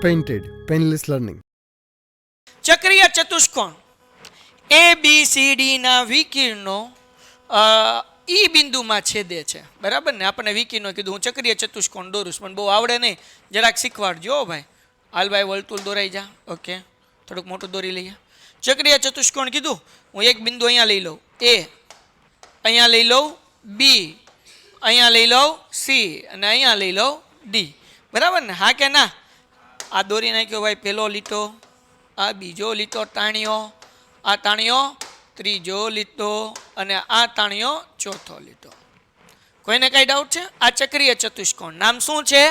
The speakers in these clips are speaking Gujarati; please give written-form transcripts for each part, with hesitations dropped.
Painted, painless learning. ચક્રીય ચતુષ્કોણ ABCD ના વિકિરણો ઈ બિંદુમાં છેદે છે, બરાબર ને? આપણને વિકિરણો કીધું, હું ચક્રીય ચતુષ્કોણ દોરું છું, પણ બહુ આવડે નહીં, જરાક શીખવાડજો ભાઈ. હાલ ભાઈ, વર્તુળ દોરાઈ જા. ઓકે, થોડુંક મોટું દોરી લઈએ. ચક્રીય ચતુષ્કોણ કીધું, હું એક બિંદુ અહીંયા લઈ લઉં A, અહીંયા લઈ લઉં B, અહીંયા લઈ લઉં C અને અહીંયા લઈ લઉં D, બરાબર ને? હા કે ના? આ દોરી નાખ્યો ભાઈ પહેલો લીટો, આ બીજો લીટો તાણ્યો, આ તાણ્યો ત્રીજો લીટો અને આ તાણ્યો ચોથો લીટો. કોઈને કઈ ડાઉટ છે? આ ચક્રીય ચતુષ્કોણ નામ શું છે?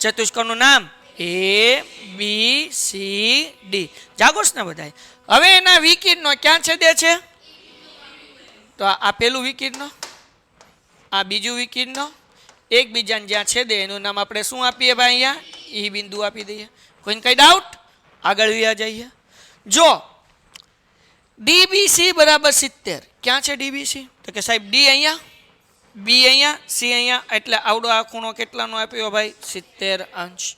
ચતુષ્કોણનું નામ ABCD. જાગોશ ને બધાય? હવે એના વિકિરણો ક્યાં છેદે છે? તો આ પેલું વિકિરણ, આ બીજું વિકિરણ, એકબીજાને જ્યાં છેદે એનું નામ આપણે શું આપીએ ભાઈ? અહીંયા ઈ બિંદુ આપી દઈએ. કોઈને કઈ ડાઉટ? આગળ વ્યા જઈએ. જો DBC બરાબર 70, ક્યાં છે DBC? તો કે સાહેબ D અહીંયા, B અહીંયા, C અહીંયા, એટલે આવડો આ ખૂણો કેટલાનો આપ્યો ભાઈ? 70 અંશ,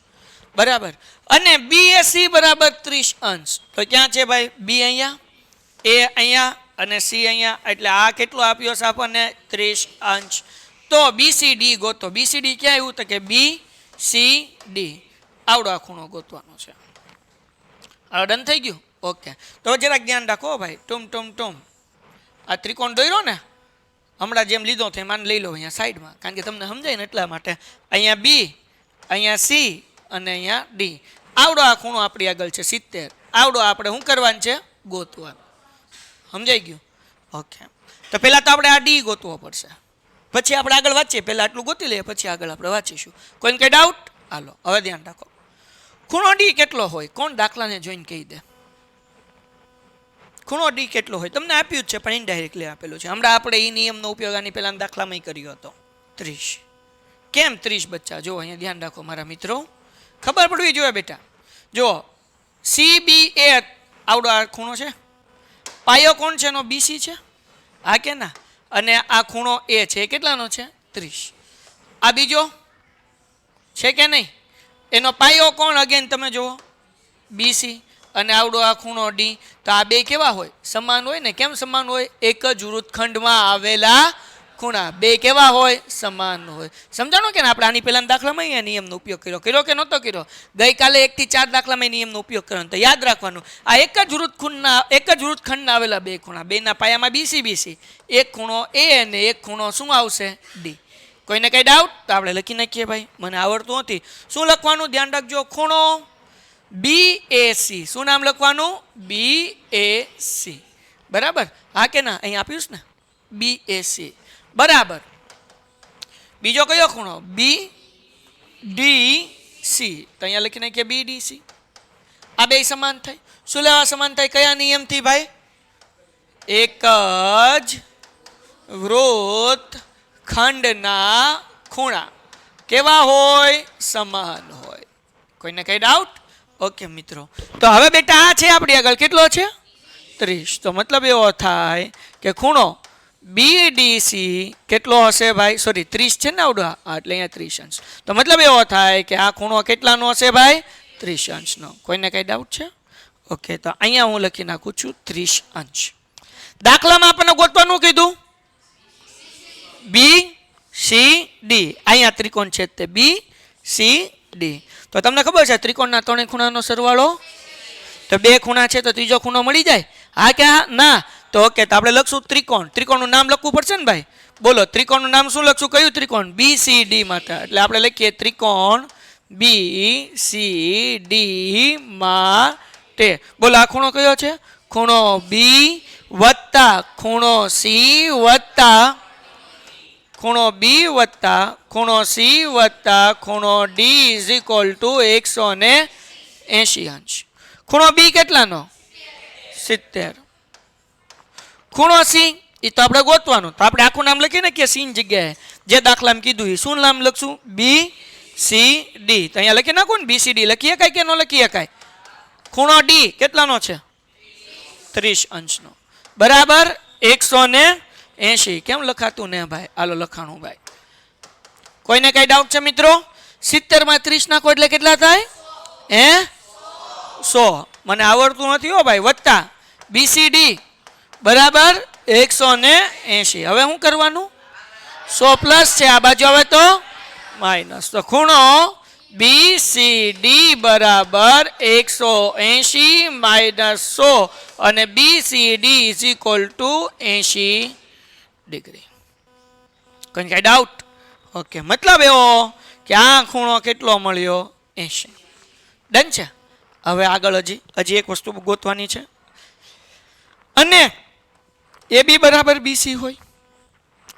બરાબર. અને BAC બરાબર 30 અંશ. તો ક્યાં છે ભાઈ? B અહીંયા, A અહીંયા અને C અહીંયા, એટલે આ કેટલો આપ્યો છે આપણને? 30 અંશ. તો BCD ગોતો. BCD ક્યાં આવ્યું? તો કે BCD, આવડો આ ખૂણો ગોતવાનો છે. ડન થઈ ગયું? ઓકે, તો જરાક ધ્યાન રાખો ભાઈ. ટૂમ આ ત્રિકોણ દોર્યો ને, હમણાં જેમ લીધો છે એમ લઈ લો અહીંયા સાઈડમાં, કારણ કે તમને સમજાય ને એટલા માટે. અહીંયા B, અહીંયા C અને અહીંયા D. આવડો આ ખૂણો આપણી આગળ છે 70. આવડો આપણે શું કરવાનું છે? ગોતવાનું. સમજાઈ ગયું? ઓકે, તો પહેલાં તો આપણે આ D ગોતવો પડશે, પછી આપણે આગળ વાંચીએ. પહેલાં આટલું ગોતી લઈએ, પછી આગળ આપણે વાંચીશું. કોઈને કંઈ ડાઉટ? હાલો, હવે ધ્યાન રાખો. ખૂણો D કેટલો હોય? કોણ દાખલાને જોઈને કહી દે? ખૂણો D કેટલો હોય? તમને આપ્યું જ છે, પણ ઇનડાયરેક્ટલી આપેલું છે. હમણાં આપણે એ નિયમનો ઉપયોગ આની પહેલાં દાખલામાં કર્યો હતો. 30. કેમ 30 બચ્ચા? જો અહીંયા ધ્યાન રાખો મારા મિત્રો, ખબર પડવી જોઈએ બેટા. જો CBA આવડો આ ખૂણો છે, પાયો કોણ છે એનો? BC છે, હા કે ના? અને આ ખૂણો A છે, એ કેટલાનો છે? 30. આ બીજો છે કે નહીં? એનો પાયો કોણ? અગેન તમે જુઓ, BC. અને આવડો આ ખૂણો D. તો આ બે કેવા હોય? સમાન હોય ને. કેમ સમાન હોય? એક જ વૃત્તખંડમાં આવેલા ખૂણા. બે કેવા હોય? સમાન હોય. સમજાણું કે આપણે આની પહેલાં દાખલામાં અહીંયા નિયમનો ઉપયોગ કર્યો કે નહોતો કર્યો? ગઈકાલે 1 થી 4 દાખલામાં નિયમનો ઉપયોગ કર્યો. તો યાદ રાખવાનું, આ એક જ વૃત્તખંડના આવેલા બે ખૂણા, બેના પાયામાં BC. એક ખૂણો A અને એક ખૂણો શું આવશે? D. કોઈને કઈ ડાઉટ? તો આપણે લખી નાખીએ ભાઈ, મને આવડતું નથી. શું લખવાનું? ધ્યાન રાખજો. ખૂણો BAC. શું નામ લખવાનું? BAC, બરાબર? હા કે ના? અહીં આપ્યું છે ને, BAC, બરાબર. બીજો કયો ખૂણો? BDC. તો અહીંયા લખી નાખીએ BDC. આ બે સમાન થાય. શું લેવા સમાન થાય? કયા નિયમથી ભાઈ? એક જ વૃત્તખંડના ખૂણા કેવા હોય? સમાન હોય. કોઈને કઈ ડાઉટ? ઓકે મિત્રો, તો હવે બેટા આ છે આપણી આગળ કેટલો છે? 30. તો મતલબ એવો થાય કે ખૂણો BDC કેટલો હશે ભાઈ? સોરી, 30 છે ને આવડો, એટલે અહીંયા 30 અંશ. તો મતલબ એવો થાય કે આ ખૂણો કેટલાનો હશે ભાઈ? 30 અંશનો. કોઈને કઈ ડાઉટ છે? ઓકે, તો અહીંયા હું લખી નાખું છું 30 અંશ. દાખલામાં આપણને ગોતવાનું કીધું BCD. અહીંયા ત્રિકોણ છે તે BCD. તો તમને ખબર છે ત્રિકોણના ત્રણેય ખૂણાનો સરવાળો? તો બે ખૂણા છે તો ત્રીજો ખૂણો મળી જાય, હા કે ના? તો ઓકે, તો આપણે લખશું ત્રિકોણ. ત્રિકોણનું નામ લખવું પડશે ને ભાઈ? બોલો, ત્રિકોણનું નામ શું લખશું? કયું ત્રિકોણ? BCD માટે. એટલે આપણે લખીએ ત્રિકોણ BCD માટે. બોલો, આ ખૂણો કયો છે? ખૂણો B વત્તા ખૂણો C વત્તા ખૂણો B વત્તા ખૂણો C વત્તા ખૂણો D ઇઝ ઇક્વલ ટુ 180 અંશ. ખૂણો B કેટલાનો? 70. ખૂણો C એ તો આપણે ગોતવાનું. તો આપણે આખું નામ લખીએ ને કે C ની જગ્યાએ જે દાખલામાં કીધું એ શું નામ લખશું? BCD. તો અહીંયા લખી નાખું ને BCD. લખી શકાય કે ન લખી શકાય? ખૂણો D કેટલાનો છે? 30 અંશનો, બરાબર 180. કેમ લખાતું ને ભાઈ? હાલો લખાણું ભાઈ. કોઈને કઈ ડાઉટ છે મિત્રો? 70 માં 30 નાખો એટલે કેટલા થાય? 100. મને આવડતું નથી હો ભાઈ. વત્તા BCD બરાબર 180. હવે શું કરવાનું? 100 પ્લસ છે, આ બાજુ આવે તો માઇનસ. તો ખૂણો BCD બરાબર 180 માઇનસ 100 અને BCD is equal to 80 degree. કોઈ કઈ ડાઉટ? ઓકે, મતલબ એવો કે આ ખૂણો કેટલો મળ્યો? 80. ડન છે. હવે આગળ હજી એક વસ્તુ ગોતવાની છે. અને AB બરાબર BC હોય.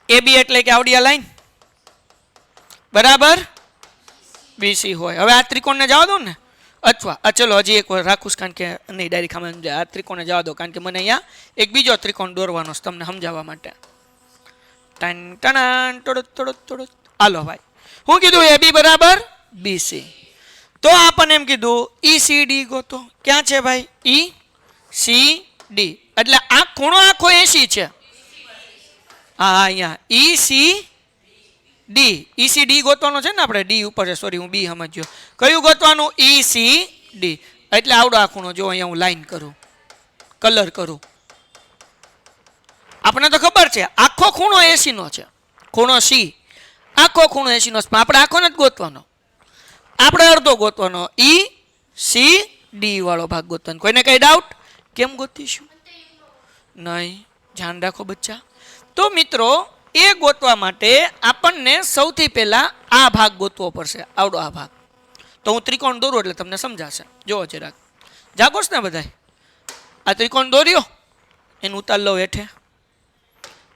AB એટલે કે આવડી આ લાઈન બરાબર BC હોય. હવે આ ત્રિકોણને જવા દો ને, અથવા ચલો હજી એક વાર રાખું, કારણ કે નહીં ડાયરેક્ટ સમજ, આ ત્રિકોણને જવા દો, કારણ કે મને અહીંયા એક બીજો ત્રિકોણ દોરવાનો છે તમને સમજાવવા માટે. ટન ટણ ટોડત ટોડત ટોડત. હાલો ભાઈ, હું કીધું AB બરાબર BC. તો આપણને એમ કીધું ECD ગોતો. ક્યાં છે ભાઈ? ECD એટલે આ ખૂણો આખો 80 છે. હા, અહીંયા ECD ગોતવાનો છે ને આપણે. ડી ઉપર છે, સોરી હું બી સમજ્યો. કયું ગોતવાનું? ECD એટલે આવડો આ ખૂણો. જો અહીંયા હું લાઈન કરું, કલર કરું. આપણને તો ખબર છે આખો ખૂણો 80 નો છે. ખૂણો C આખો ખૂણો 80 નો છે, પણ આપણે આખો નથી ગોતવાનો, આપણે અડધો ગોતવાનો. ECD વાળો ભાગ ગોતવાનો. કોઈને કઈ ડાઉટ? કેમ ગોતીશું? નહીં, ધ્યાન રાખો બચ્ચા. તો મિત્રો એ ગોતવા માટે આપણને સૌથી પહેલા આ ભાગ ગોતવો પડશે, આવડો આ ભાગ. તો હું ત્રિકોણ દોરું એટલે તમને સમજાશે. જો જરાક જાગોશ ને બધાય. આ ત્રિકોણ દોર્યો, એનું ઉતાર લો હેઠે.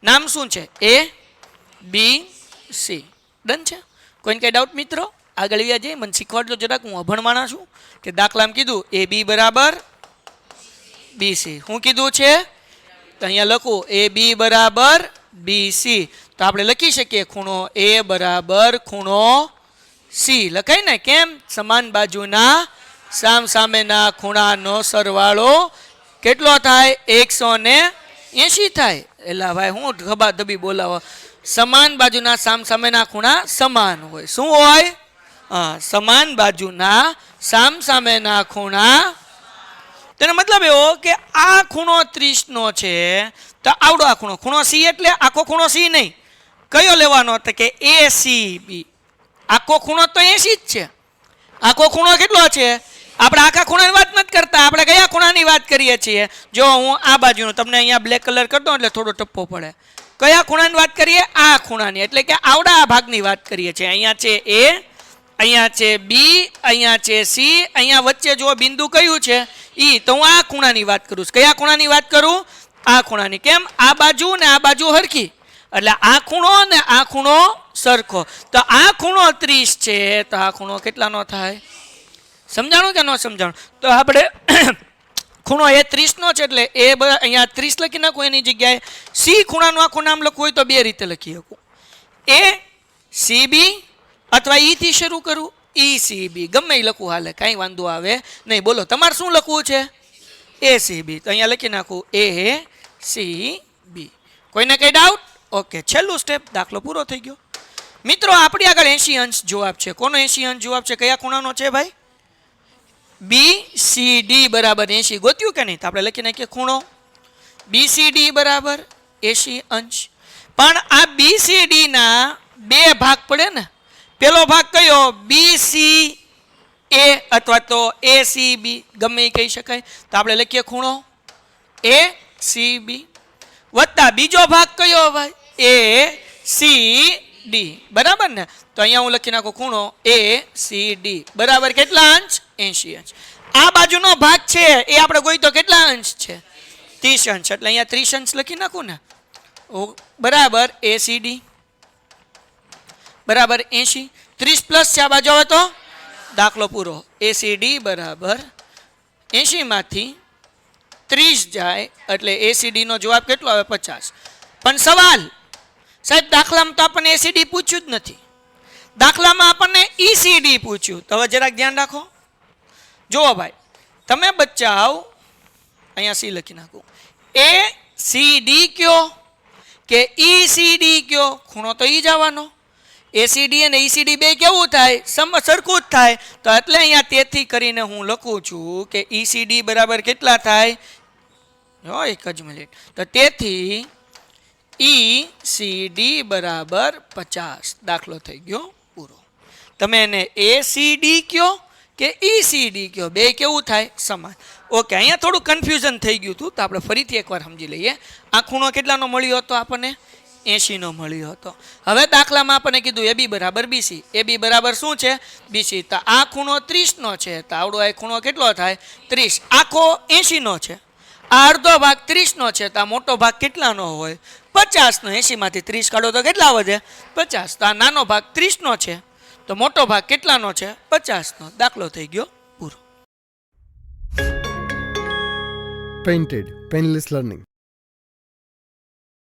નામ શું છે? ABC. ડન છે. કોઈને કઈ ડાઉટ મિત્રો? આગળ વ્યા જઈએ, મને શીખવાડજો જરાક, હું અભણ માણસ છું. કે દાખલામાં કીધું AB બરાબર BC. શું કીધું છે? તો અહીંયા લખું AB બરાબર BC. તો આપણે લખી શકીએ ખૂણો A બરાબર ખૂણો C. લખાય ને? કેમ? સમાન બાજુના સામસામેના ખૂણાનો સરવાળો કેટલો થાય? 180 થાય. એલા ભાઈ હું ખભા ધબી બોલાવો. સમાન બાજુના સામસામેના ખૂણા સમાન હોય. શું હોય? હા, સમાન બાજુના સામસામેના ખૂણા. તેનો મતલબ એવો કે આ ખૂણો 30 નો છે, તો આવડો આ ખૂણો, ખૂણો C એટલે આખો ખૂણો C નહીં. કયો લેવાનો? તો કે ACB. આખો ખૂણો તો 80 જ છે. આખો ખૂણો કેટલો છે? આપણે આખા ખૂણાની વાત નથી કરતા, આપણે કયા ખૂણાની વાત કરીએ છીએ? જો હું આ બાજુનો તમને અહીંયા બ્લેક કલર કરી દઉં એટલે થોડો ટપ્પો પડે. કયા ખૂણાની વાત કરીએ? આ ખૂણાની, એટલે કે આવડા આ ભાગની વાત કરીએ છીએ. અહીંયા છે A, અહીંયા છે B, અહીંયા છે C, અહીંયા વચ્ચે જો બિંદુ કયું છે? E. તો હું આ ખૂણાની વાત કરું છું. કયા ખૂણાની વાત કરું? આ ખૂણાની. કેમ? આ બાજુ ને આ બાજુ હરખી, એટલે આ ખૂણો ને આ ખૂણો સરખો. તો આ ખૂણો 30 છે, તો આ ખૂણો કેટલાનો થાય? સમજાણું કે ન સમજાણું? તો આપણે ખૂણો એ 30 નો છે, એટલે એ અહીંયા 30 લખી નાખું. એની જગ્યાએ C ખૂણાનું આખું નામ લખવું હોય તો બે રીતે લખી શકું. ACB અથવા E થી શરૂ કરું, ECB, ગમે એ લખવું હાલે, કાંઈ વાંધો આવે નહીં. બોલો તમારે શું લખવું છે? ACB. તો અહીંયા લખી નાખું ACB. કોઈને કઈ ડાઉટ? ઓકે, છેલ્લું સ્ટેપ, દાખલો પૂરો થઈ ગયો. મિત્રો આપણી આગળ 80 અંશ જવાબ છે. કોનો 80 અંશ જવાબ છે? કયા ખૂણાનો છે ભાઈ? BCD બરાબર 80. ગોત્યું કે નહીં? તો આપણે લખી નાખીએ ખૂણો BCD બરાબર 80 અંશ. પણ આ BCD ના બે ભાગ પડે ને. પેલો ભાગ કયો? BCA અથવા તો ACB, ગમે એ કહી શકાય. તો આપણે લખીએ ખૂણો ACB વત્તા બીજો ભાગ કયો ભાઈ? ACD. બરાબર ને? તો અહીંયા હું લખી નાખું ખૂણો ACD બરાબર કેટલા અંશ? 80 અંશ. આ બાજુનો ભાગ છે એ આપણે કોઈ તો કેટલા અંશ છે? 30 અંશ. એટલે અહીંયા 30 અંશ લખી નાખું ને, બરાબર ACD બરાબર 80. 30 પ્લસ છે આ બાજુ આવે તો દાખલો પૂરો. ACD બરાબર 80 માંથી 30 જાય એટલે ACD નો જવાબ કેટલો આવે? 50. પણ સવાલ સાહેબ, દાખલામાં તો આપણને ACD પૂછ્યું જ નથી, દાખલામાં આપણને ECD પૂછ્યું. તો હવે જરાક ધ્યાન રાખો. જુઓ ભાઈ, તમે બચ્ચાઓ અહીંયા C લખી નાખું. ACD કયો કે ECD કયો? ખૂણો તો ઈ જ આવવાનો. એસીડી અને ઈસીડી બે કેવું થાય? સરખું જ થાય. તો એટલે અહીંયા તેથી કરીને હું લખું છું કે ઈસીડી બરાબર કેટલા થાય? જો એક જ મિનિટ. તો તેથી ઈસીડી બરાબર 50. દાખલો થઈ ગયો પૂરો. તમે એને એસીડી કયો કે ઈસીડી કયો, બે કેવું થાય? સમાન. ઓકે, અહીંયા થોડું કન્ફ્યુઝન થઈ ગયું હતું, તો આપણે ફરીથી એકવાર સમજી લઈએ. આ ખૂણો કેટલાનો મળ્યો હતો આપણને? 80નો મળ્યો હતો. હવે દાખલામાં આપણને કીધું એબી બરાબર બીસી. એબી બરાબર શું છે? બીસી. તો આ ખૂણો 30નો છે, તો આવડો આ ખૂણો કેટલો થાય? 30. આખો 80નો છે, આ અડધો ભાગ 30નો છે, તો આ મોટો ભાગ કેટલાનો હોય? 50નો. 80માંથી 30 કાઢો તો કેટલા વધે? 50. તો આ નાનો ભાગ 30નો છે, તો મોટો ભાગ કેટલાનો છે? 50નો. દાખલો થઈ ગયો પૂરો. Painted, Painless Learning.